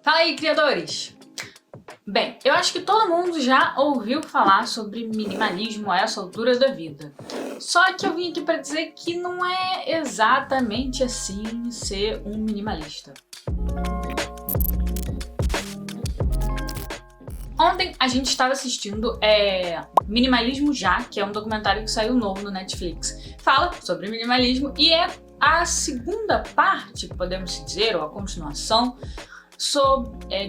Fala aí, criadores! Bem, eu acho que todo mundo já ouviu falar sobre minimalismo a essa altura da vida. Só que eu vim aqui para dizer que não é exatamente assim ser um minimalista. Ontem a gente estava assistindo Minimalismo Já, que é um documentário que saiu novo no Netflix. Fala sobre minimalismo e é a segunda parte, podemos dizer, ou a continuação,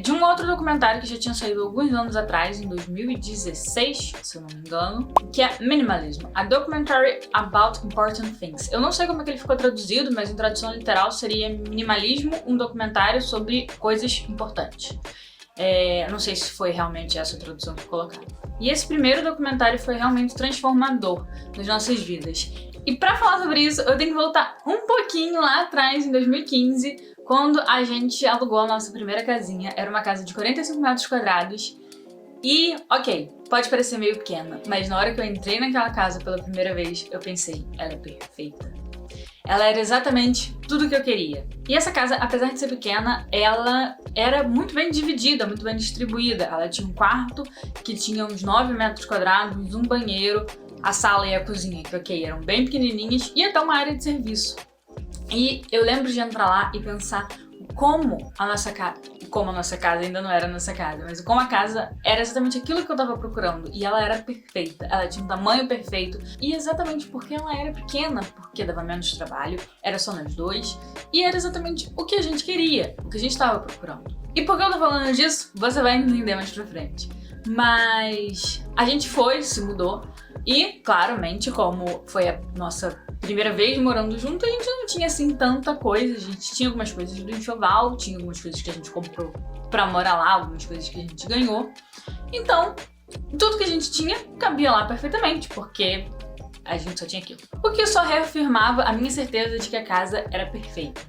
de um outro documentário que já tinha saído alguns anos atrás, em 2016, se eu não me engano, que é Minimalism, A Documentary About Important Things. Eu não sei como é que ele ficou traduzido, mas em tradução literal seria Minimalismo, um documentário sobre coisas importantes. Não sei se foi realmente essa a tradução que colocaram. E esse primeiro documentário foi realmente transformador nas nossas vidas. E pra falar sobre isso, eu tenho que voltar um pouquinho lá atrás, em 2015, quando a gente alugou a nossa primeira casinha. Era uma casa de 45 metros quadrados. E, ok, pode parecer meio pequena, mas na hora que eu entrei naquela casa pela primeira vez, eu pensei, ela é perfeita. Ela era exatamente tudo o que eu queria. E essa casa, apesar de ser pequena, ela era muito bem dividida, muito bem distribuída. Ela tinha um quarto que tinha uns 9 metros quadrados, um banheiro, a sala e a cozinha, que ok, eram bem pequenininhas, e até uma área de serviço. E eu lembro de entrar lá e pensar como a nossa casa ainda não era a nossa casa, mas como a casa era exatamente aquilo que eu tava procurando. E ela era perfeita, ela tinha um tamanho perfeito. E exatamente porque ela era pequena, porque dava menos trabalho, era só nós dois. E era exatamente o que a gente queria, o que a gente tava procurando. E por que eu tô falando disso? Você vai entender mais pra frente. Mas a gente se mudou. E, claramente, como foi a nossa primeira vez morando junto, a gente não tinha, assim, tanta coisa. A gente tinha algumas coisas do enxoval, tinha algumas coisas que a gente comprou pra morar lá, algumas coisas que a gente ganhou. Então, tudo que a gente tinha cabia lá perfeitamente, porque a gente só tinha aquilo. O que só reafirmava a minha certeza de que a casa era perfeita.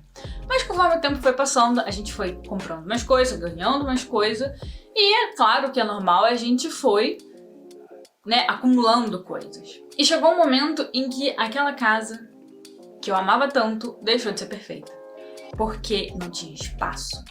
Mas conforme o tempo foi passando, a gente foi comprando mais coisas, ganhando mais coisas. E é claro que é normal, a gente foi acumulando coisas. E chegou um momento em que aquela casa, que eu amava tanto, deixou de ser perfeita. Porque não tinha espaço.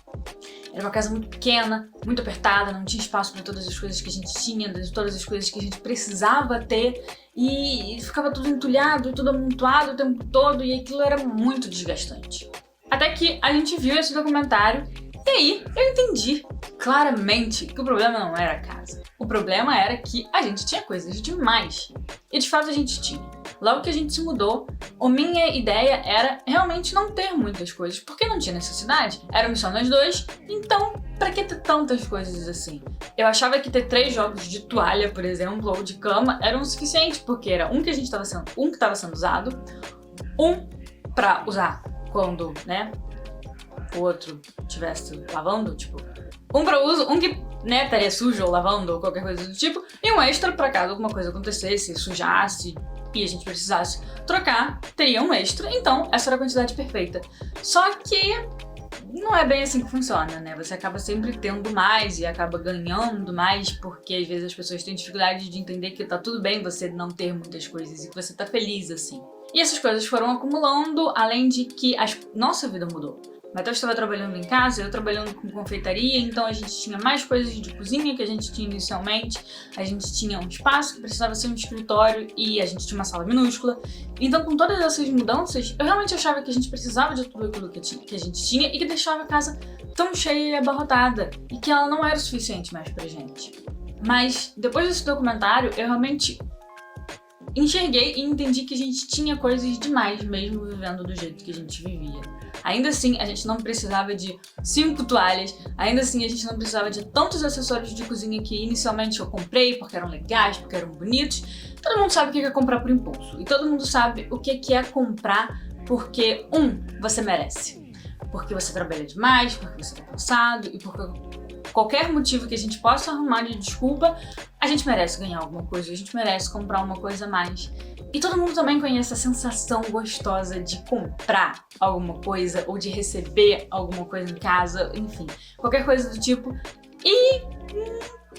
Era uma casa muito pequena, muito apertada, não tinha espaço para todas as coisas que a gente tinha, todas as coisas que a gente precisava ter, e ficava tudo entulhado, tudo amontoado o tempo todo, e aquilo era muito desgastante. Até que a gente viu esse documentário, e aí eu entendi claramente que o problema não era a casa. O problema era que a gente tinha coisas demais. E de fato a gente tinha. Logo que a gente se mudou, a minha ideia era realmente não ter muitas coisas, porque não tinha necessidade. Éramos só nós dois, então pra que ter tantas coisas assim? Eu achava que ter 3 jogos de toalha, por exemplo, ou de cama, eram o suficiente, porque era um que estava sendo usado, um pra usar quando, o outro estivesse lavando, tipo, um pra uso, um que, estaria sujo ou lavando ou qualquer coisa do tipo, e um extra pra caso alguma coisa acontecesse, sujasse e a gente precisasse trocar, teria um extra, então essa era a quantidade perfeita. Só que não é bem assim que funciona, Você acaba sempre tendo mais e acaba ganhando mais, porque às vezes as pessoas têm dificuldade de entender que tá tudo bem você não ter muitas coisas e que você tá feliz assim. E essas coisas foram acumulando, além de que a nossa vida mudou. Matheus estava trabalhando em casa, eu trabalhando com confeitaria, então a gente tinha mais coisas de cozinha que a gente tinha inicialmente, a gente tinha um espaço que precisava ser um escritório e a gente tinha uma sala minúscula. Então com todas essas mudanças, eu realmente achava que a gente precisava de tudo aquilo que a gente tinha e que deixava a casa tão cheia e abarrotada e que ela não era o suficiente mais pra gente. Mas depois desse documentário, eu realmente enxerguei e entendi que a gente tinha coisas demais mesmo vivendo do jeito que a gente vivia. Ainda assim, a gente não precisava de 5 toalhas, ainda assim a gente não precisava de tantos acessórios de cozinha que inicialmente eu comprei porque eram legais, porque eram bonitos. Todo mundo sabe o que é comprar por impulso e todo mundo sabe o que é comprar porque, você merece. Porque você trabalha demais, porque você tá cansado e porque qualquer motivo que a gente possa arrumar de desculpa, a gente merece ganhar alguma coisa, a gente merece comprar uma coisa a mais. E todo mundo também conhece a sensação gostosa de comprar alguma coisa ou de receber alguma coisa em casa, enfim, qualquer coisa do tipo. E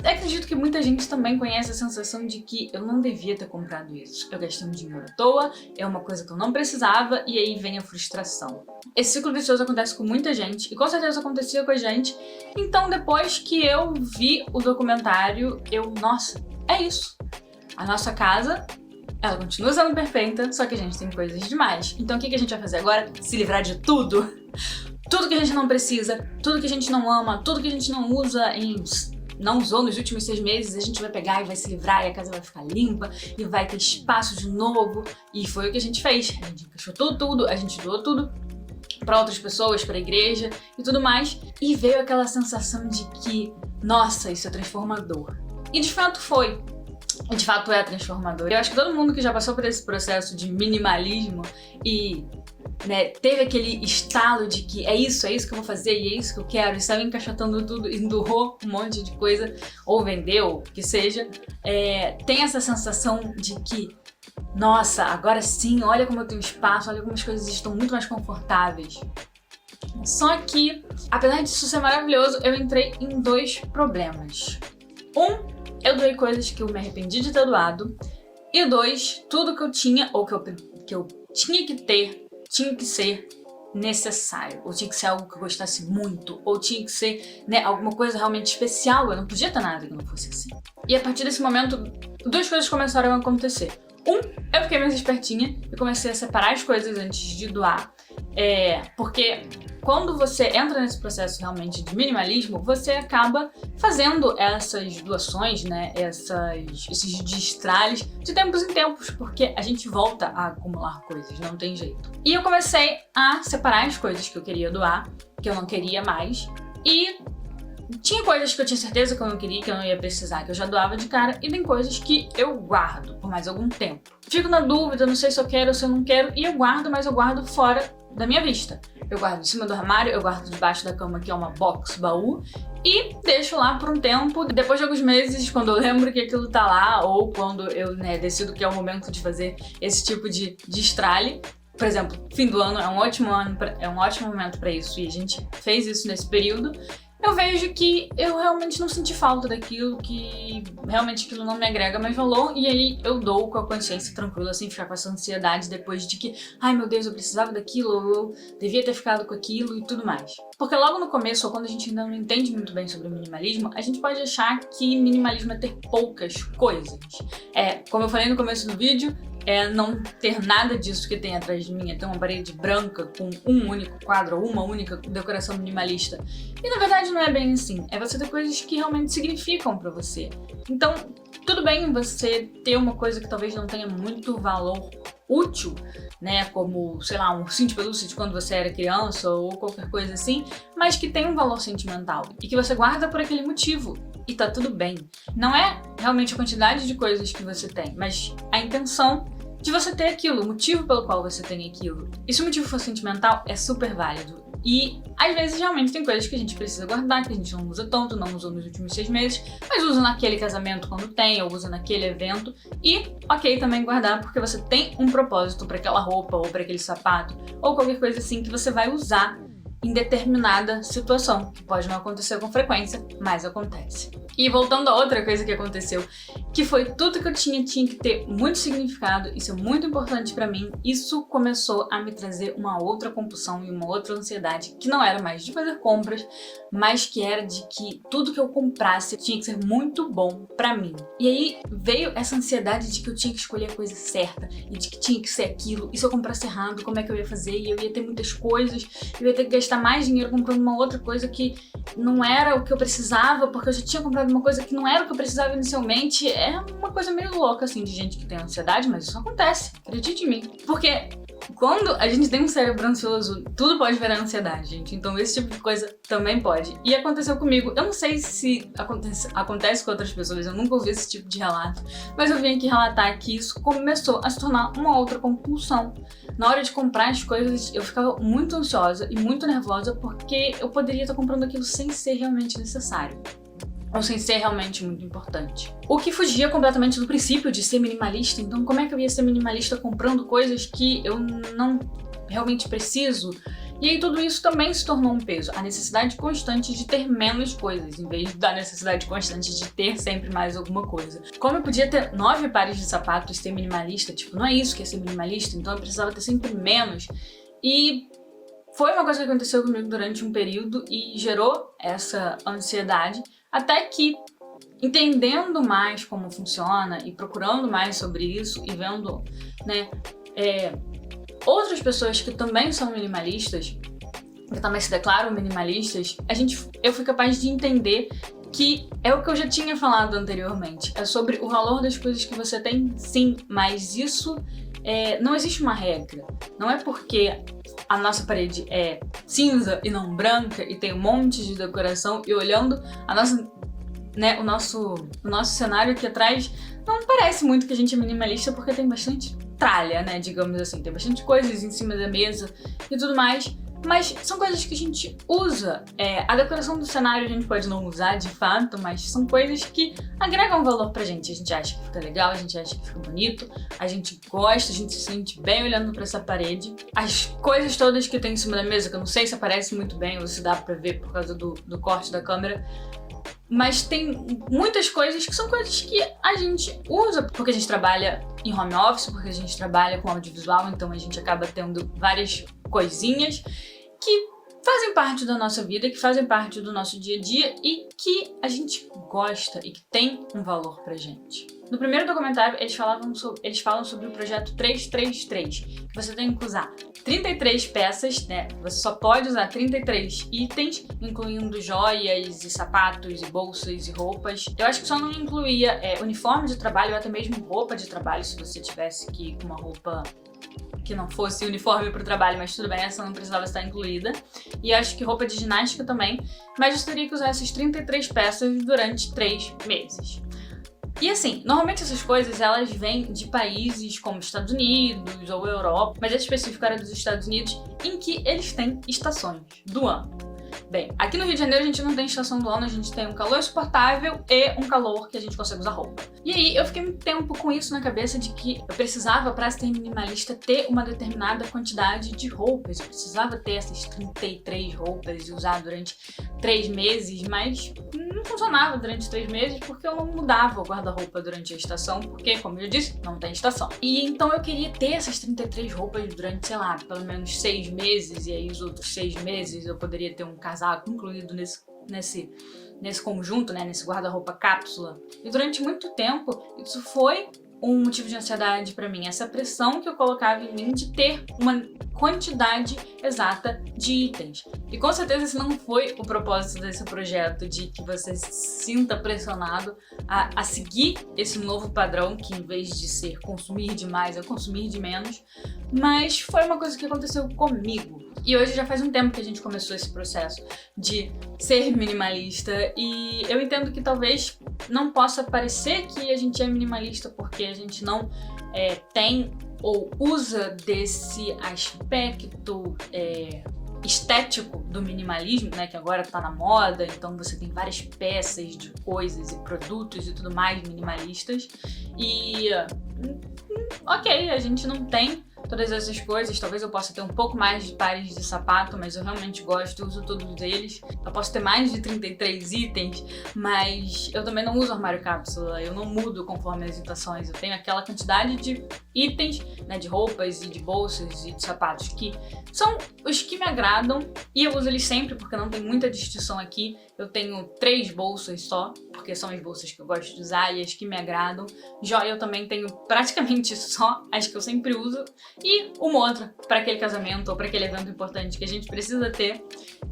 acredito que muita gente também conhece a sensação de que eu não devia ter comprado isso. Eu gastei um dinheiro à toa, é uma coisa que eu não precisava e aí vem a frustração. Esse ciclo vicioso acontece com muita gente e com certeza acontecia com a gente. Então depois que eu vi o documentário, nossa, é isso. A nossa casa, ela continua sendo perfeita, só que a gente tem coisas demais. Então o que a gente vai fazer agora? Se livrar de tudo. Tudo que a gente não precisa, tudo que a gente não ama, tudo que a gente não usa não usou nos últimos 6 meses, a gente vai pegar e vai se livrar e a casa vai ficar limpa e vai ter espaço de novo. E foi o que a gente fez. A gente encaixotou tudo, a gente doou tudo para outras pessoas, para a igreja e tudo mais. E veio aquela sensação de que, nossa, isso é transformador. E de fato foi. E de fato é transformador. Eu acho que todo mundo que já passou por esse processo de minimalismo e teve aquele estalo de que é isso que eu vou fazer e é isso que eu quero, e saiu encaixotando tudo e doou um monte de coisa, ou vendeu, que seja, tem essa sensação de que, nossa, agora sim, olha como eu tenho espaço, olha como as coisas estão muito mais confortáveis. Só que, apesar disso ser maravilhoso, eu entrei em 2 problemas. Eu doei coisas que eu me arrependi de ter doado, e 2, tudo que eu tinha, ou que eu tinha que ter, tinha que ser necessário, ou tinha que ser algo que eu gostasse muito, ou tinha que ser alguma coisa realmente especial. Eu não podia ter nada que não fosse assim. E a partir desse momento, 2 coisas começaram a acontecer. Eu fiquei mais espertinha e comecei a separar as coisas antes de doar. Porque quando você entra nesse processo realmente de minimalismo, você acaba fazendo essas doações, esses destralhes de tempos em tempos, porque a gente volta a acumular coisas, não tem jeito. E eu comecei a separar as coisas que eu queria doar, que eu não queria mais, e tinha coisas que eu tinha certeza que eu não queria, que eu não ia precisar, que eu já doava de cara, e tem coisas que eu guardo por mais algum tempo. Fico na dúvida, não sei se eu quero ou se eu não quero, e eu guardo, mas eu guardo fora da minha vista. Eu guardo em cima do armário, eu guardo debaixo da cama, que é uma box baú, e deixo lá por um tempo. Depois de alguns meses, quando eu lembro que aquilo tá lá, ou quando eu decido que é o momento de fazer esse tipo de destralhe. Por exemplo, fim do ano é um ótimo momento para isso, e a gente fez isso nesse período. Eu vejo que eu realmente não senti falta daquilo, que realmente aquilo não me agrega mais valor, e aí eu dou com a consciência tranquila, sem ficar com essa ansiedade depois de que, ai meu Deus, eu precisava daquilo, ou eu devia ter ficado com aquilo e tudo mais. Porque logo no começo, ou quando a gente ainda não entende muito bem sobre minimalismo, a gente pode achar que minimalismo é ter poucas coisas. Como eu falei no começo do vídeo, não ter nada disso que tem atrás de mim, ter uma parede branca com um único quadro ou uma única decoração minimalista. E na verdade não é bem assim, é você ter coisas que realmente significam pra você. Então, tudo bem você ter uma coisa que talvez não tenha muito valor útil, como, sei lá, um ursinho de pelúcia de quando você era criança ou qualquer coisa assim, mas que tem um valor sentimental e que você guarda por aquele motivo. E tá tudo bem. Não é realmente a quantidade de coisas que você tem, mas a intenção de você ter aquilo, o motivo pelo qual você tem aquilo. E se o motivo for sentimental, é super válido. E às vezes realmente tem coisas que a gente precisa guardar, que a gente não usa tanto, não usou nos últimos 6 meses, mas usa naquele casamento quando tem, ou usa naquele evento. E ok também guardar, porque você tem um propósito para aquela roupa, ou para aquele sapato, ou qualquer coisa assim que você vai usar em determinada situação, que pode não acontecer com frequência, mas acontece. E voltando a outra coisa que aconteceu, que foi tudo que eu tinha que ter muito significado, isso é muito importante pra mim, isso começou a me trazer uma outra compulsão e uma outra ansiedade, que não era mais de fazer compras, mas que era de que tudo que eu comprasse tinha que ser muito bom pra mim. E aí veio essa ansiedade de que eu tinha que escolher a coisa certa, e de que tinha que ser aquilo, e se eu comprasse errado, como é que eu ia fazer? E eu ia ter muitas coisas, eu ia ter que gastar mais dinheiro comprando uma outra coisa que não era o que eu precisava, porque eu já tinha comprado uma coisa que não era o que eu precisava inicialmente. É uma coisa meio louca, assim, de gente que tem ansiedade, mas isso acontece, acredite em mim. Porque quando a gente tem um cérebro ansioso, tudo pode virar ansiedade, gente. Então esse tipo de coisa também pode. E aconteceu comigo. Eu não sei se acontece com outras pessoas, eu nunca ouvi esse tipo de relato, mas eu vim aqui relatar que isso começou a se tornar uma outra compulsão. Na hora de comprar as coisas, eu ficava muito ansiosa e muito nervosa porque eu poderia estar comprando aquilo sem ser realmente necessário, ou sem ser realmente muito importante. O que fugia completamente do princípio de ser minimalista. Então como é que eu ia ser minimalista comprando coisas que eu não realmente preciso? E aí tudo isso também se tornou um peso. A necessidade constante de ter menos coisas, em vez da necessidade constante de ter sempre mais alguma coisa. Como eu podia ter 9 pares de sapatos e ser minimalista, tipo, não é isso que é ser minimalista, então eu precisava ter sempre menos. E foi uma coisa que aconteceu comigo durante um período e gerou essa ansiedade, até que, entendendo mais como funciona e procurando mais sobre isso e vendo, né, outras pessoas que também são minimalistas, que também se declaram minimalistas, eu fui capaz de entender que é o que eu já tinha falado anteriormente. É sobre o valor das coisas que você tem, sim, mas isso não existe uma regra. Não é porque a nossa parede é cinza e não branca e tem um monte de decoração e olhando o nosso cenário aqui atrás, não parece muito que a gente é minimalista porque tem bastante tralha, né, digamos assim, tem bastante coisas em cima da mesa e tudo mais, mas são coisas que a gente usa. A decoração do cenário a gente pode não usar de fato, mas são coisas que agregam valor pra gente. A gente acha que fica legal, a gente acha que fica bonito, a gente gosta, a gente se sente bem olhando pra essa parede. As coisas todas que tem em cima da mesa, que eu não sei se aparece muito bem ou se dá pra ver por causa do corte da câmera, mas tem muitas coisas que são coisas que a gente usa porque a gente trabalha em home office, porque a gente trabalha com audiovisual, então a gente acaba tendo várias coisinhas que fazem parte da nossa vida, que fazem parte do nosso dia a dia e que a gente gosta e que tem um valor pra gente. No primeiro documentário, eles falam sobre o projeto 333, que você tem que usar 33 peças, né? Você só pode usar 33 itens, incluindo joias e sapatos e bolsas e roupas. Eu acho que só não incluía uniforme de trabalho ou até mesmo roupa de trabalho, se você tivesse que ir com uma roupa que não fosse uniforme para o trabalho, mas tudo bem, essa não precisava estar incluída. E acho que roupa de ginástica também, mas você teria que usar essas 33 peças durante 3 meses. E assim, normalmente essas coisas elas vêm de países como Estados Unidos ou Europa, mas esse específico era dos Estados Unidos, em que eles têm estações do ano. Bem, aqui no Rio de Janeiro a gente não tem estação do ano, a gente tem um calor insuportável e um calor que a gente consegue usar roupa. E aí eu fiquei muito tempo com isso na cabeça de que eu precisava, para ser minimalista, ter uma determinada quantidade de roupas. Eu precisava ter essas 33 roupas e usar durante 3 meses, mas não funcionava durante 3 meses porque eu não mudava o guarda-roupa durante a estação, porque, como eu já disse, não tem estação. E então eu queria ter essas 33 roupas durante, sei lá, pelo menos 6 meses, e aí os outros 6 meses eu poderia ter um casaco incluído nesse conjunto, né, nesse guarda-roupa cápsula. E durante muito tempo isso foi um motivo de ansiedade pra mim, essa pressão que eu colocava em mim de ter uma quantidade exata de itens. E com certeza esse não foi o propósito desse projeto, de que você se sinta pressionado a seguir esse novo padrão, que em vez de ser consumir demais, é consumir de menos, mas foi uma coisa que aconteceu comigo. E hoje já faz um tempo que a gente começou esse processo de ser minimalista e eu entendo que talvez não possa parecer que a gente é minimalista porque a gente não tem ou usa desse aspecto estético do minimalismo, né, que agora tá na moda, então você tem várias peças de coisas e produtos e tudo mais minimalistas e ok, a gente não tem todas essas coisas, talvez eu possa ter um pouco mais de pares de sapato, mas eu realmente gosto, eu uso todos eles. Eu posso ter mais de 33 itens, mas eu também não uso armário cápsula, eu não mudo conforme as estações. Eu tenho aquela quantidade de itens, né, de roupas e de bolsas e de sapatos que são os que me agradam e eu uso eles sempre porque não tem muita distinção aqui. Eu tenho 3 bolsas só, porque são as bolsas que eu gosto de usar e as que me agradam. Joia eu também tenho praticamente só as que eu sempre uso e uma outra para aquele casamento ou para aquele evento importante que a gente precisa ter.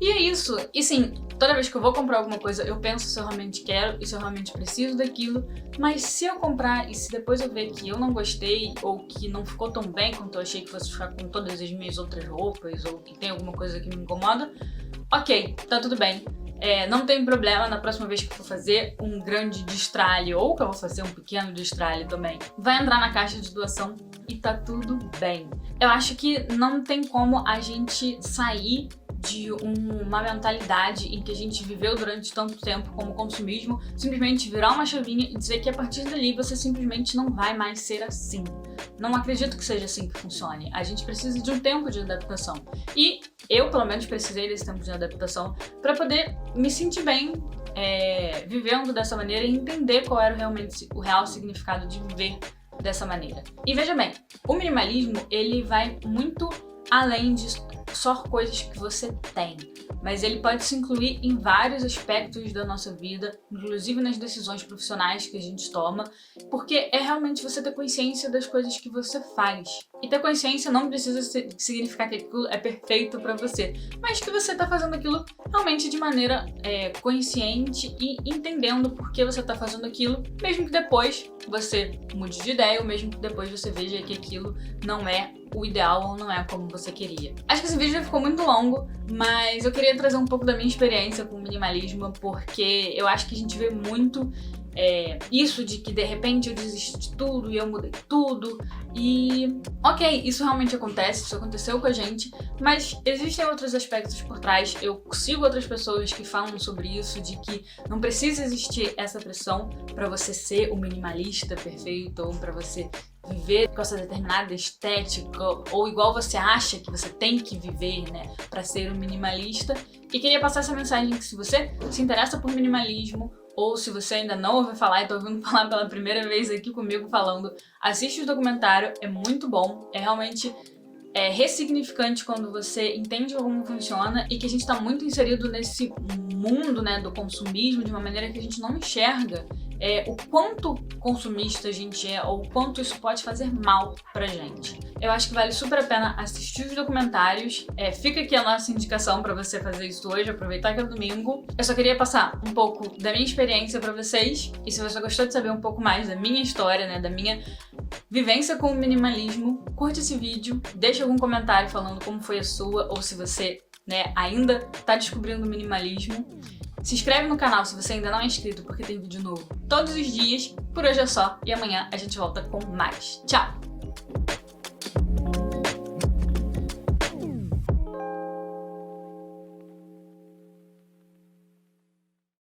E é isso. E sim, toda vez que eu vou comprar alguma coisa, eu penso se eu realmente quero e se eu realmente preciso daquilo. Mas se eu comprar e se depois eu ver que eu não gostei ou que não ficou tão bem quanto eu achei que fosse ficar com todas as minhas outras roupas ou que tem alguma coisa que me incomoda, ok, tá tudo bem. Não tem problema, na próxima vez que eu for fazer um grande destralhe ou que eu vou fazer um pequeno destralhe também, vai entrar na caixa de doação e tá tudo bem. Eu acho que não tem como a gente sair de uma mentalidade em que a gente viveu durante tanto tempo como consumismo, simplesmente virar uma chavinha e dizer que a partir dali você simplesmente não vai mais ser assim. Não acredito que seja assim que funcione. A gente precisa de um tempo de adaptação. E eu, pelo menos, precisei desse tempo de adaptação para poder me sentir bem vivendo dessa maneira e entender qual era realmente o real significado de viver dessa maneira. E veja bem, o minimalismo, ele vai muito além de só coisas que você tem, mas ele pode se incluir em vários aspectos da nossa vida, inclusive nas decisões profissionais que a gente toma, porque é realmente você ter consciência das coisas que você faz. E ter consciência não precisa significar que aquilo é perfeito pra você, mas que você tá fazendo aquilo realmente de maneira consciente e entendendo por que você tá fazendo aquilo, mesmo que depois você mude de ideia, ou mesmo que depois você veja que aquilo não é o ideal ou não é como você queria. Acho que esse vídeo já ficou muito longo, mas eu queria trazer um pouco da minha experiência com o minimalismo, porque eu acho que a gente vê muito isso de que de repente eu desisti de tudo e eu mudei tudo e ok, isso realmente acontece, isso aconteceu com a gente, mas existem outros aspectos por trás. Eu sigo outras pessoas que falam sobre isso, de que não precisa existir essa pressão pra você ser o minimalista perfeito ou pra você viver com essa determinada estética ou igual você acha que você tem que viver, né, pra ser um minimalista. E queria passar essa mensagem que se você se interessa por minimalismo ou se você ainda não ouviu falar e tá ouvindo falar pela primeira vez aqui comigo falando, assiste o documentário, é muito bom, é realmente ressignificante quando você entende como funciona e que a gente tá muito inserido nesse mundo, né, do consumismo de uma maneira que a gente não enxerga o quanto consumista a gente é ou o quanto isso pode fazer mal pra gente. Eu acho que vale super a pena assistir os documentários. Fica aqui a nossa indicação pra você fazer isso hoje, aproveitar que é domingo. Eu só queria passar um pouco da minha experiência pra vocês, e se você gostou de saber um pouco mais da minha história, né, da minha vivência com o minimalismo, curte esse vídeo, deixa algum comentário falando como foi a sua, ou se você, né, ainda tá descobrindo o minimalismo. Se inscreve no canal se você ainda não é inscrito, porque tem vídeo novo todos os dias. Por hoje é só, e amanhã a gente volta com mais. Tchau!